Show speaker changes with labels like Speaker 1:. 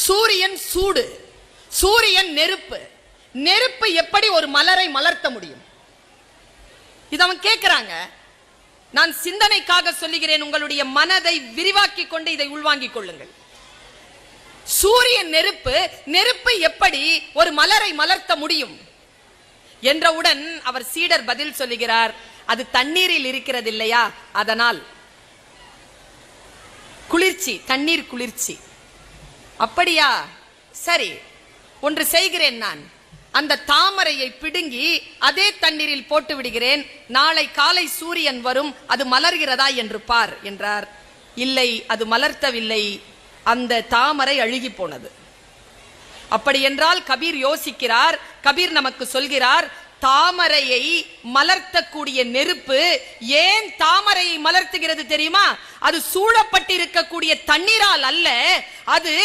Speaker 1: சூரியன் சூடு, சூரியன் நெருப்பு. நெருப்பு எப்படி ஒரு மலரை மலர்த்த முடியும்? இது அவன் கேட்கிறாங்க. நான் சிந்தனைக்காக சொல்லுகிறேன், உங்களுடைய மனதை விரிவாக்கிக் கொண்டு இதை உள்வாங்கிக் கொள்ளுங்கள். சூரியன் நெருப்பு, நெருப்பு எப்படி ஒரு மலரை மலர்த்த முடியும் என்றவுடன் அவர் சீடர் பதில் சொல்லுகிறார், அது தண்ணீரில் இருக்கிறது இல்லையா, அதனால். குளிர்ச்சி, தண்ணீர் குளிர்ச்சி. அப்படியா, சரி, ஒன்று செய்கிறேன். நான் அந்த தாமரையை பிடுங்கி அதே தண்ணீரில் போட்டு விடுகிறேன். நாளை காலை சூரியன் வரும், அது மலர்கிறதா என்று பார் என்றார். இல்லை, அது மலர்த்தவில்லை, அந்த தாமரை அழுகி போனது. அப்படி என்றால் கபீர் யோசிக்கிறார். கபீர் நமக்கு சொல்கிறார், தாமரையை மலர்த்தக்கூடிய நெருப்பு ஏன் தாமரையை மலர்த்துகிறது தெரியுமா? அது சூழப்பட்டிருக்கக்கூடிய தண்ணீரால் அல்ல, அது